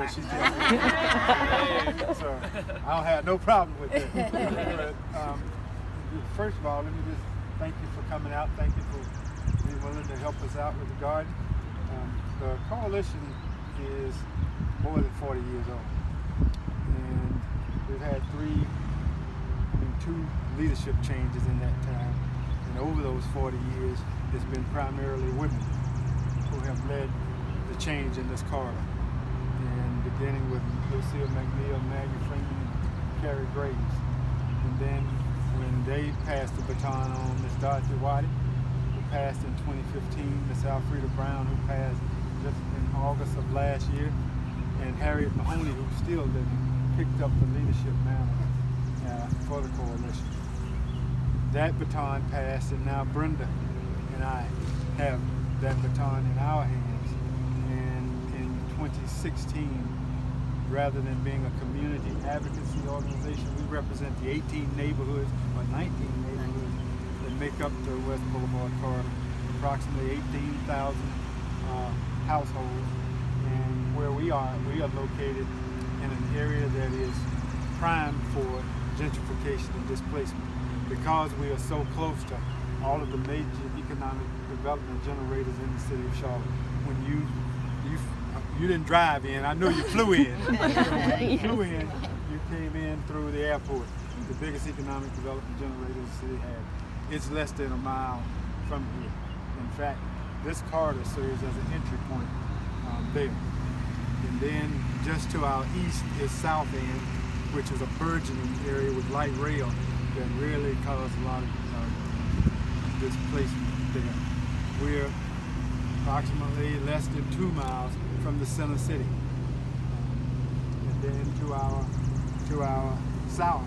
what she tells me. So I don't have no problem with that. But, first of all, let me just thank you for coming out. Thank you for being willing to help us out with the garden. The coalition is more than 40 years old. And we've had two leadership changes in that time. And over those 40 years, it's been primarily women who have led the change in this corridor. And beginning with Lucille McNeil, Maggie Freeman, and Carrie Graves. And then when they passed the baton on, Miss Dorothy Waddy, who passed in 2015, Miss Alfreda Brown, who passed just in August of last year, and Harriet Mahoney, who's still living, picked up the leadership mantle for the coalition. That baton passed, and now Brenda and I have that baton in our hands. And in 2016, rather than being a community advocacy organization, we represent the 18 neighborhoods, or 19 neighborhoods, that make up the West Boulevard corridor, approximately 18,000 households. And where we are located in an area that is primed for gentrification and displacement. Because we are so close to all of the major economic development generators in the city of Charlotte. When you didn't drive in, I know you flew in. You flew in, you came in through the airport, the biggest economic development generator the city had. It's less than a mile from here. In fact, this corridor serves as an entry point there. And then just to our east is South End, which is a burgeoning area with light rail that really caused a lot of displacement there. We're approximately less than 2 miles from the center city. And then to our south,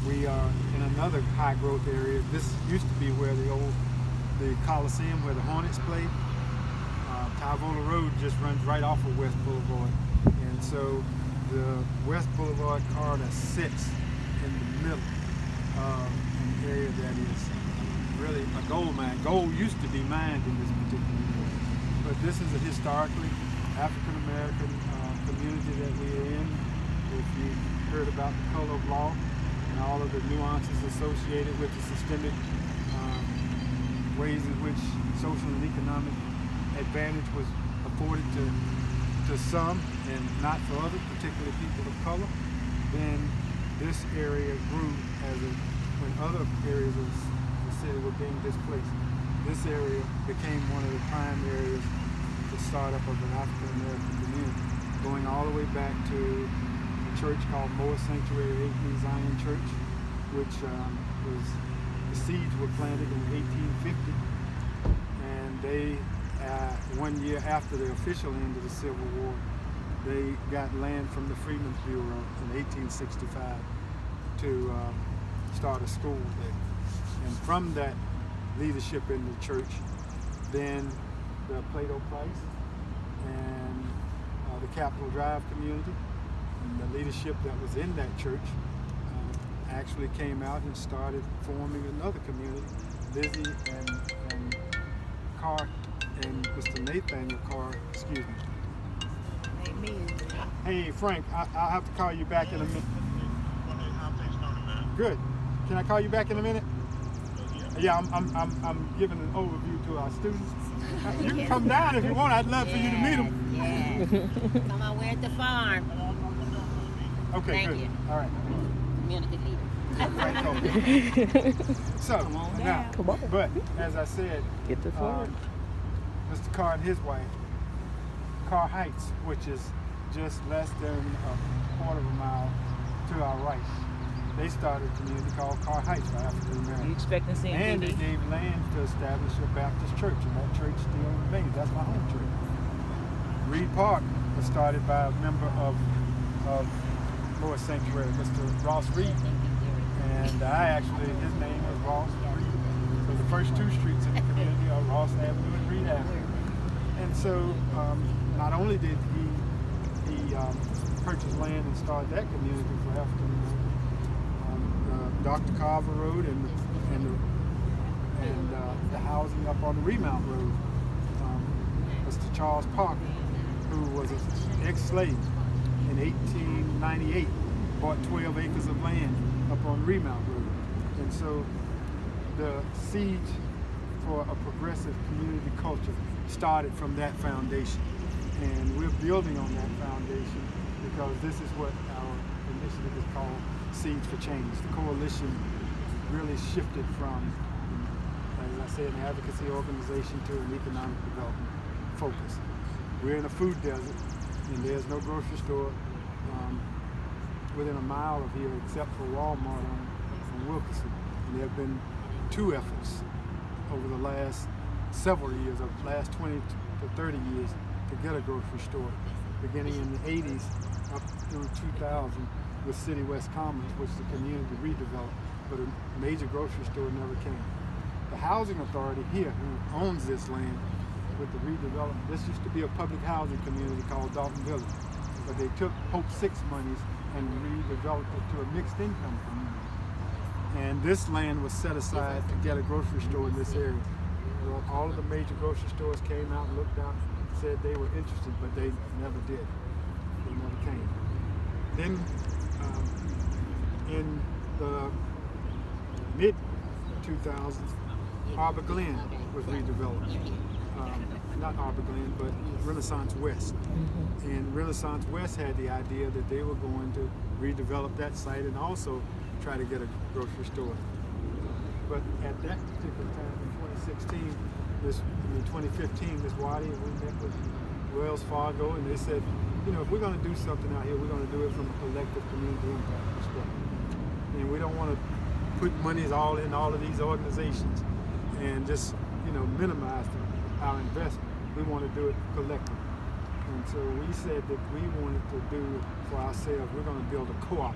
we are in another high growth area. This used to be where the Coliseum, where the Hornets played. Tyvola Road just runs right off of West Boulevard. And so the West Boulevard corridor sits in the middle of an area that is really a gold mine. Gold used to be mined in this particular area. But this is a historically African-American community that we are in. If you heard about the color of law and all of the nuances associated with the systemic ways in which social and economic advantage was afforded to some and not for others, particularly people of color, then this area grew when other areas of the city were being displaced. This area became one of the prime areas for the startup of an African American community, going all the way back to a church called Moore Sanctuary 18 Zion Church, which the seeds were planted in 1850, and they 1 year after the official end of the Civil War, they got land from the Freedmen's Bureau in 1865 to start a school there. And from that leadership in the church, then the Plato Price and the Capitol Drive community, and the leadership that was in that church actually came out and started forming another community. Lizzie and Carr and Mr. Nathaniel Carr, excuse me. Hey Frank, I'll have to call you back in a minute. Good. Can I call you back in a minute? Yeah, I'm giving an overview to our students. You can come down if you want. I'd love for you to meet them. Yeah. Come on, we're at the farm. Okay, Thank good. you. All right. Community leader. So, now, Come on. but as I said, Get the floor. Mr. Carr and his wife, Carr Heights, which is just less than a quarter of a mile to our right, they started a community called Carr Heights for African Americans. You expecting to see And they MTV? gave land to establish a Baptist church, and that church still remains. That's my home church. Reed Park was started by a member of Moore Sanctuary, Mr. Ross Reed. And his name is Ross Reed. So the first two streets in the community are Ross Avenue and Reed Avenue. And so not only did he purchase land and start that community for African Americans, Dr. Carver Road and the housing up on the Remount Road, Mr. Charles Parker, who was an ex-slave, in 1898 bought 12 acres of land up on Remount Road. And so the siege for a progressive community culture started from that foundation. And we're building on that foundation because this is what our initiative is called, Seeds for Change. The coalition really shifted from, as I said, an advocacy organization to an economic development focus. We're in a food desert, and there's no grocery store within a mile of here except for Walmart on Wilkerson. And there have been two efforts over the last several years, or the last 20 to 30 years, to get a grocery store, beginning in the 80s up through 2000 with City West Commons, which the community redeveloped, but a major grocery store never came. The housing authority here, who owns this land with the redevelopment, this used to be a public housing community called Dalton Village, but they took Hope 6 monies and redeveloped it to a mixed income community. And this land was set aside to get a grocery store in this area. Well, all of the major grocery stores came out, looked out, said they were interested, but they never did. They never came. Then in the mid 2000s, Arbor Glen was redeveloped. Not Arbor Glen, but Renaissance West. And Renaissance West had the idea that they were going to redevelop that site and also try to get a grocery store. But at that particular time in 2015, Ms. Waddy and we met with Wells Fargo, and they said, you know, if we're going to do something out here, we're going to do it from a collective community impact perspective. And we don't want to put monies all in all of these organizations and just, you know, minimize our investment. We want to do it collectively. And so we said that we wanted to do it for ourselves. We're going to build a co-op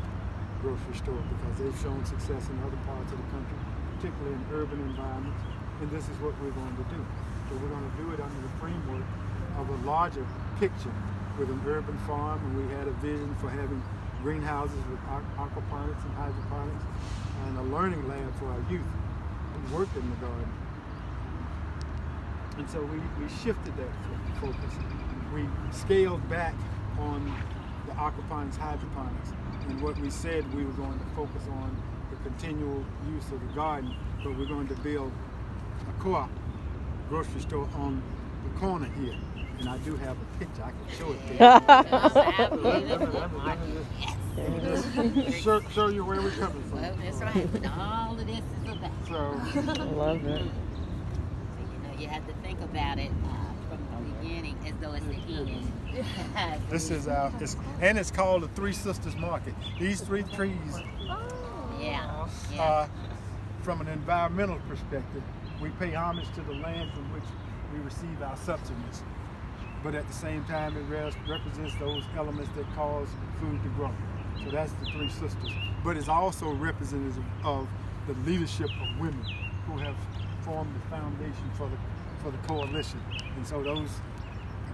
grocery store because they've shown success in other parts of the country, particularly in urban environments. And this is what we're going to do. So we're going to do it under the framework of a larger picture with an urban farm, and we had a vision for having greenhouses with aquaponics and hydroponics and a learning lab for our youth who worked in the garden. And so we shifted that focus. We scaled back on the aquaponics, hydroponics, and what we said we were going to focus on the continual use of the garden, but we're going to build a co-op grocery store on the corner here. And I do have a picture, I can show it to you. Show you where we're coming from. Well, that's right. All of this is about. So, I love it. You have to think about it from the beginning as though it's the end. this is it's called the Three Sisters Market. These three trees Yeah. from an environmental perspective, we pay homage to the land from which we receive our subsistence. But at the same time, it represents those elements that cause food to grow. So that's the Three Sisters. But it's also representative of the leadership of women who have formed the foundation for the coalition. And so those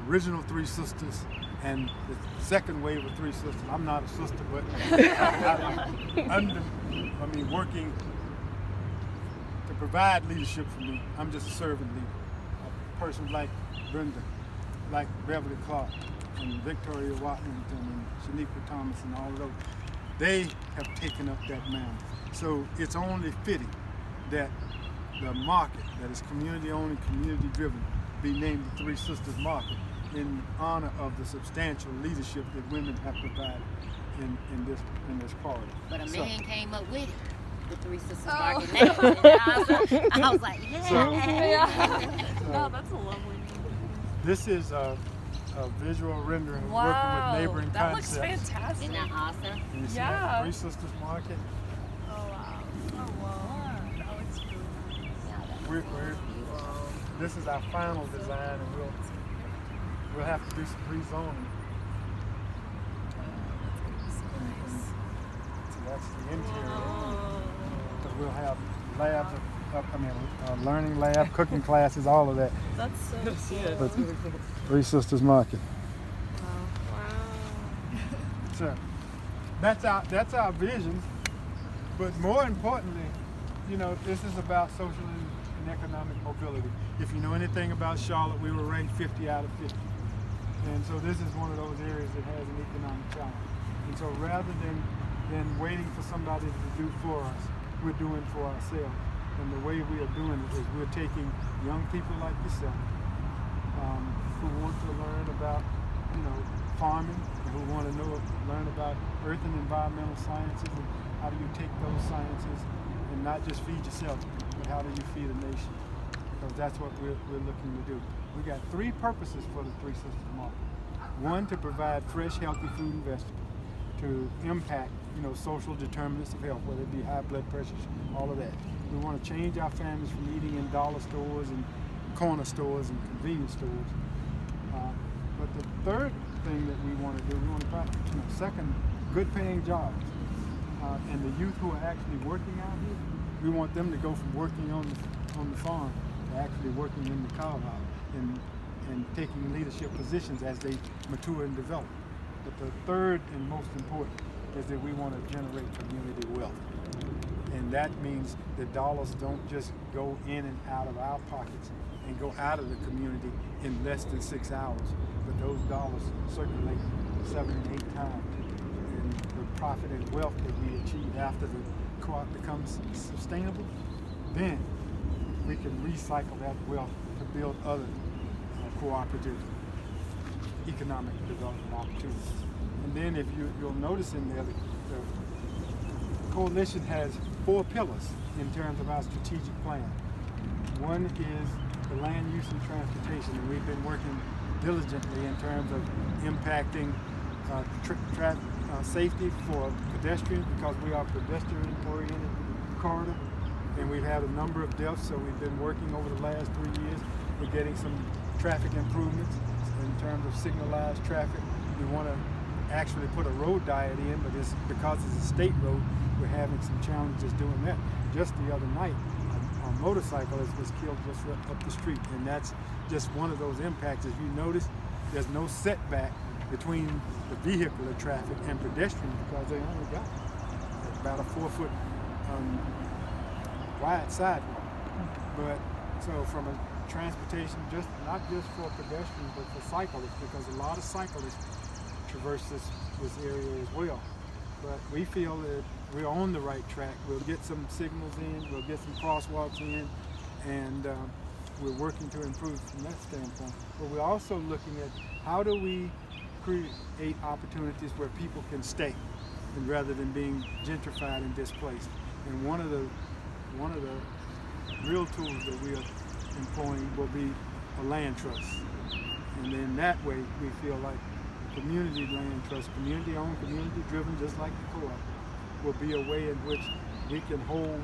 original Three Sisters and the second wave of Three Sisters, I'm not a sister, but working to provide leadership for me. I'm just a servant leader. A person like Brenda, like Beverly Clark, and Victoria Watlington, and Shaniqua Thomas, and all of those. They have taken up that mantle. So it's only fitting that the market that is community-owned and community-driven be named the Three Sisters Market in honor of the substantial leadership that women have provided in this corridor. But a So- man came up with it. The Three Sisters Market name. I was like, No, that's a lovely name. This is a visual rendering of Wow, working with neighboring that concepts. looks fantastic. Isn't that awesome? And you see Yeah. that Three Sisters Market. Oh wow. Oh wow. That looks really nice. We're this is our final design, and we'll have to do some rezoning. So that's the interior. So we'll have labs, learning lab, cooking classes, all of that. That's so cool. But Three Sisters Market. Wow. So that's our vision. But more importantly, you know, this is about social and economic mobility. If you know anything about Charlotte, we were ranked 50 out of 50 And so this is one of those areas that has an economic challenge. And so rather than waiting for somebody to do for us, we're doing for ourselves. And the way we are doing it is we're taking young people like yourself who want to learn about, farming, and who want to learn about earth and environmental sciences, and how do you take those sciences and not just feed yourself, but how do you feed a nation? Because that's what we're looking to do. We got three purposes for the Three Sisters Market. One, to provide fresh, healthy fruit and vegetables, to impact, social determinants of health, whether it be high blood pressure, all of that. We want to change our families from eating in dollar stores and corner stores and convenience stores. But the third thing that we want to do, we want to find, second, good paying jobs. And the youth who are actually working out here, we want them to go from working on the farm to actually working in the cow house and taking leadership positions as they mature and develop. But the third and most important is that we want to generate community wealth. And that means the dollars don't just go in and out of our pockets and go out of the community in less than 6 hours, but those dollars circulate 7 and 8 times. And the profit and wealth that we achieve after the co-op becomes sustainable, then we can recycle that wealth to build other cooperative economic development opportunities. And then if you'll notice in there, the coalition has 4 pillars in terms of our strategic plan. One is the land use and transportation, and we've been working diligently in terms of impacting safety for pedestrians, because we are pedestrian-oriented corridor, and we've had a number of deaths, so we've been working over the last 3 years. We're getting some traffic improvements in terms of signalized traffic. We want to actually put a road diet in, but because it's a state road, we're having some challenges doing that. Just the other night, a motorcyclist was killed just up the street, and that's just one of those impacts. As you notice, there's no setback between the vehicular traffic and pedestrians because they only got about a 4-foot wide sidewalk. But so from a transportation, not just for pedestrians, but for cyclists, because a lot of cyclists traverse this area as well. But we feel that we're on the right track. We'll get some signals in, we'll get some crosswalks in, and we're working to improve from that standpoint. But we're also looking at how do we create opportunities where people can stay, and rather than being gentrified and displaced. And one of the real tools that we are employing will be a land trust. And then that way we feel like community land trust, community owned, community driven, just like the co-op, will be a way in which we can hold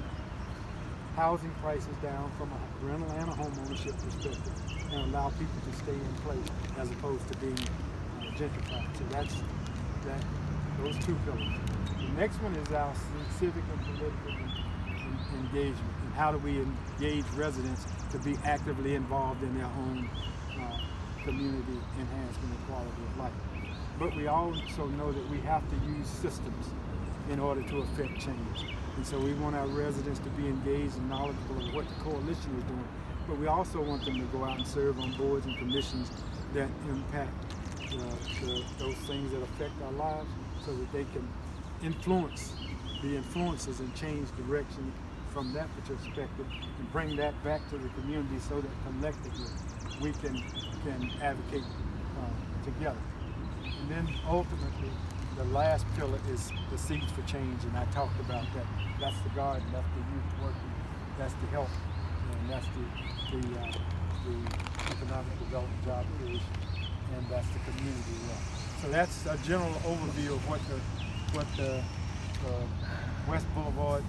housing prices down from a rental and a home ownership perspective, and allow people to stay in place as opposed to being gentrified. So that's those 2 pillars. The next one is our civic and political engagement, and how do we engage residents to be actively involved in their own community enhancement and quality of life. But we also know that we have to use systems in order to affect change. And so we want our residents to be engaged and knowledgeable of what the coalition is doing. But we also want them to go out and serve on boards and commissions that impact those things that affect our lives, so that they can be influencers and change direction from that perspective and bring that back to the community, so that collectively we can advocate together. And then ultimately, the last pillar is the Seeds for Change, and I talked about that. That's the garden, that's the youth working, that's the health, and that's the economic development, job creation, and that's the community wealth. So that's a general overview of what the West Boulevard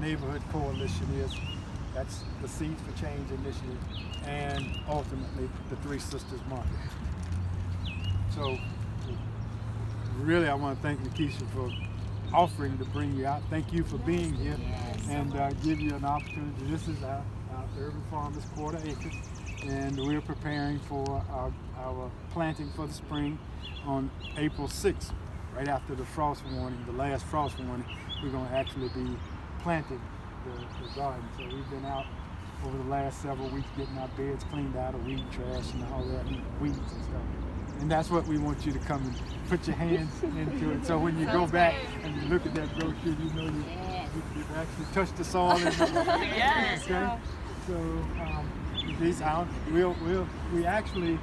Neighborhood Coalition is. That's the Seeds for Change initiative, and ultimately the Three Sisters Market. So really, I want to thank Lakeisha for offering to bring you out. Thank you for being here, and give you an opportunity. This is our Urban Farmers Quarter Acre, and we're preparing for our planting for the spring on April 6th, right after the frost warning, the last frost warning. We're going to actually be planting the garden. So we've been out over the last several weeks getting our beds cleaned out of weed trash and all that, and weeds and stuff. And that's what we want you to come and put your hands into it. So when you go back and you look at that brochure, you know Yes. you've actually touched the soil. Yes. Okay. So these out, we actually